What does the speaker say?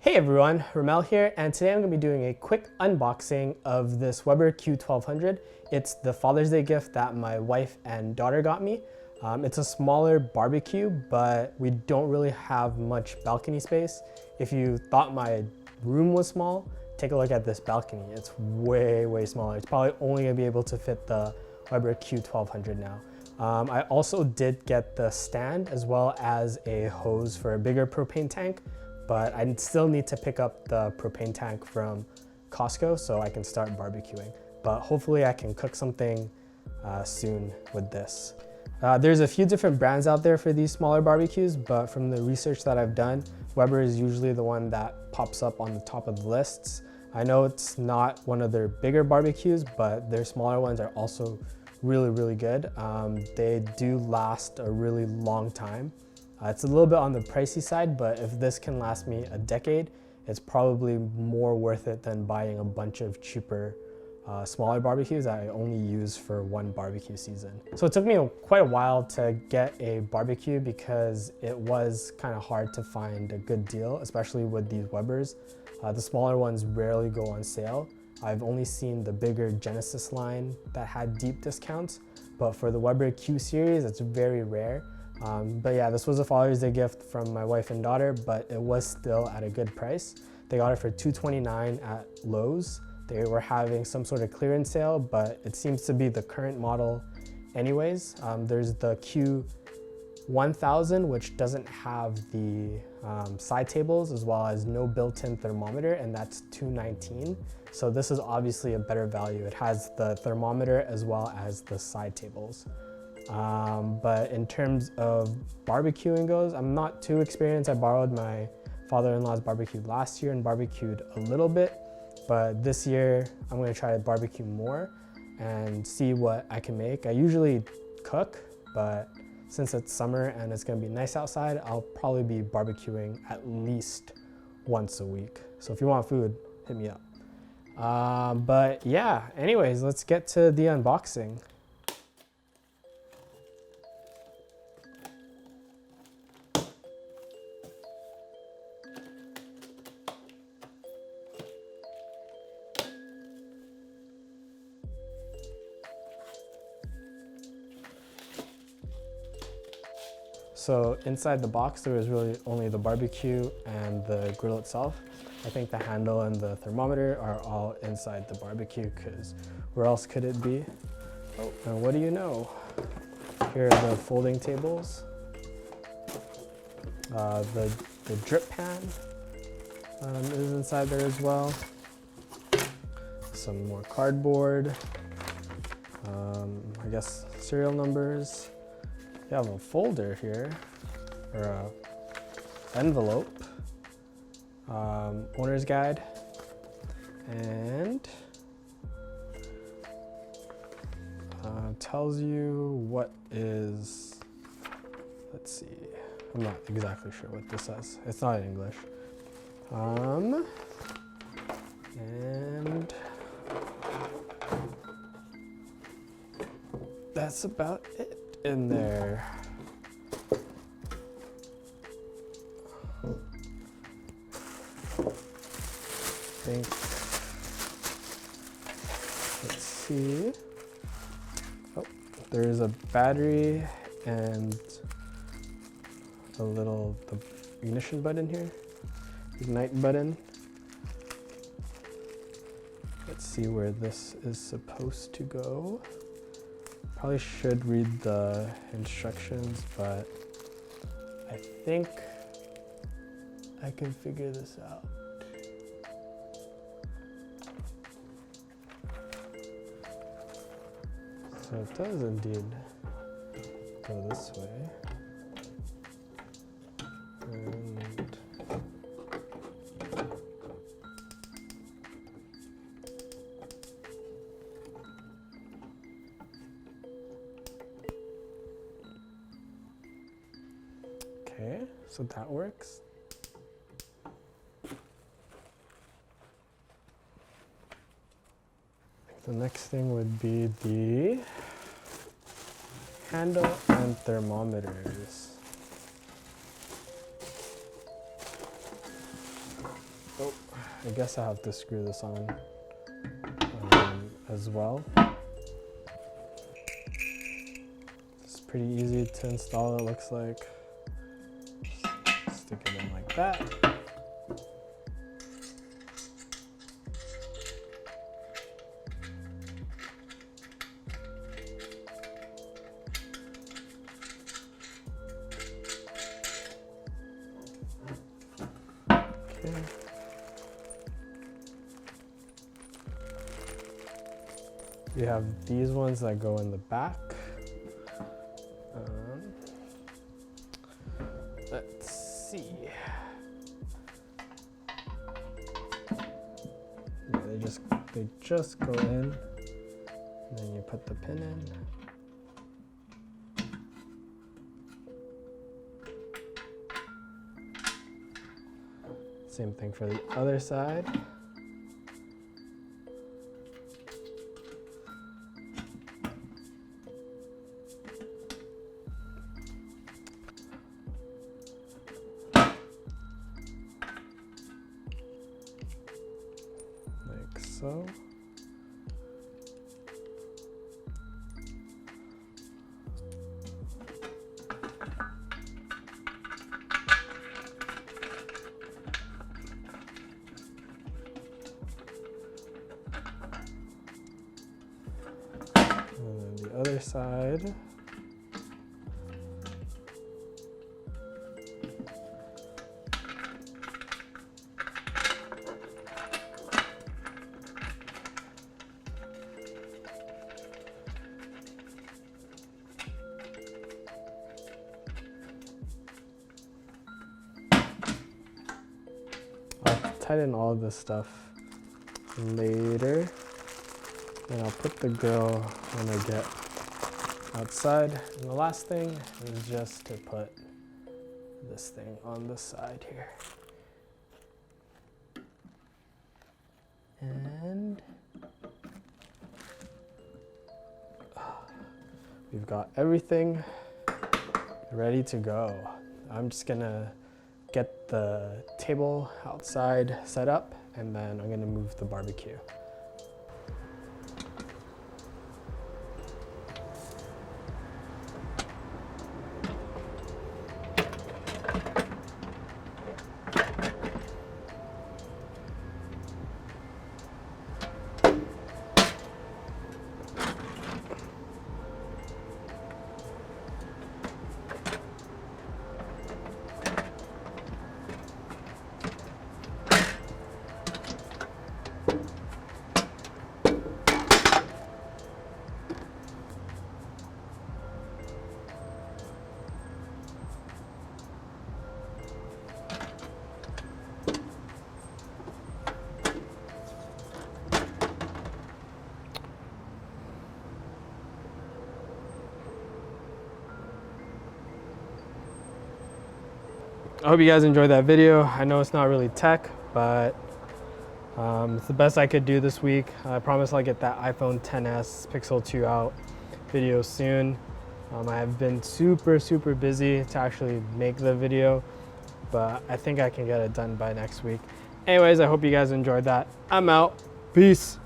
Hey everyone, Ramel here, and today I'm going to be doing a quick unboxing of this Weber Q1200. It's the Father's Day gift that my wife and daughter got me. It's a smaller barbecue, but we don't really have much balcony space. If you thought my room was small, take a look at this balcony. It's way smaller. It's probably only going to be able to fit the Weber Q1200 now. I also did get the stand as well as a hose for a bigger propane tank, but I still need to pick up the propane tank from Costco so I can start barbecuing. But hopefully I can cook something soon with this. There's a few different brands out there for these smaller barbecues, but from the research that I've done, Weber is usually the one that pops up on the top of the lists. I know it's not one of their bigger barbecues, but their smaller ones are also really good. They do last a really long time. It's a little bit on the pricey side, but if this can last me a decade, it's probably more worth it than buying a bunch of cheaper, smaller barbecues that I only use for one barbecue season. So it took me quite a while to get a barbecue because it was kind of hard to find a good deal, especially with these Webers. The smaller ones rarely go on sale. I've only seen the bigger Genesis line that had deep discounts, but for the Weber Q series, it's very rare. But yeah, this was a Father's Day gift from my wife and daughter, but it was still at a good price. They got it for $229 at Lowe's. They were having some sort of clearance sale, but it seems to be the current model anyways. There's the Q1000, which doesn't have the side tables as well as no built-in thermometer, and that's $219. So this is obviously a better value. It has the thermometer as well as the side tables. But in terms of barbecuing goes, I'm not too experienced. I borrowed my father-in-law's barbecue last year and barbecued a little bit, but this year I'm gonna try to barbecue more and see what I can make. I usually cook, but since it's summer and it's gonna be nice outside, I'll probably be barbecuing at least once a week. So if you want food, hit me up. But yeah, anyways, let's get to the unboxing. So inside the box, there was really only the barbecue and the grill itself. I think the handle and the thermometer are all inside the barbecue because where else could it be? Oh, and what do you know? Here are the folding tables. The drip pan is inside there as well. Some more cardboard. I guess serial numbers. You have a folder here, or a envelope, owner's guide, and tells you what is, let's see, I'm not exactly sure what this says. It's not in English. And that's about it in there. Let's see. Oh, there's a battery and the ignition button here, ignite button. Let's see where this is supposed to go. Probably should read the instructions, but I think I can figure this out. So it does indeed go this way. And okay, so that works. The next thing would be the handle and thermometers. I guess I have to screw this on as well. It's pretty easy to install, it looks like. Just stick it in like that. Okay. You have these ones that go in the back. Let's see. Yeah, they just go in, and then you put the pin in. Same thing for the other side. Like so. And then the other side. I'll tighten all of this stuff later, and I'll put the grill when I get outside. And the last thing is just to put this thing on the side here. And we've got everything ready to go. I'm just gonna get the table outside set up, and then I'm gonna move the barbecue. I hope you guys enjoyed that video. I know it's not really tech, but it's the best I could do this week. I promise I'll get that iPhone XS Pixel 2 out video soon. I have been super busy to actually make the video, but I think I can get it done by next week. Anyways, I hope you guys enjoyed that. I'm out. Peace.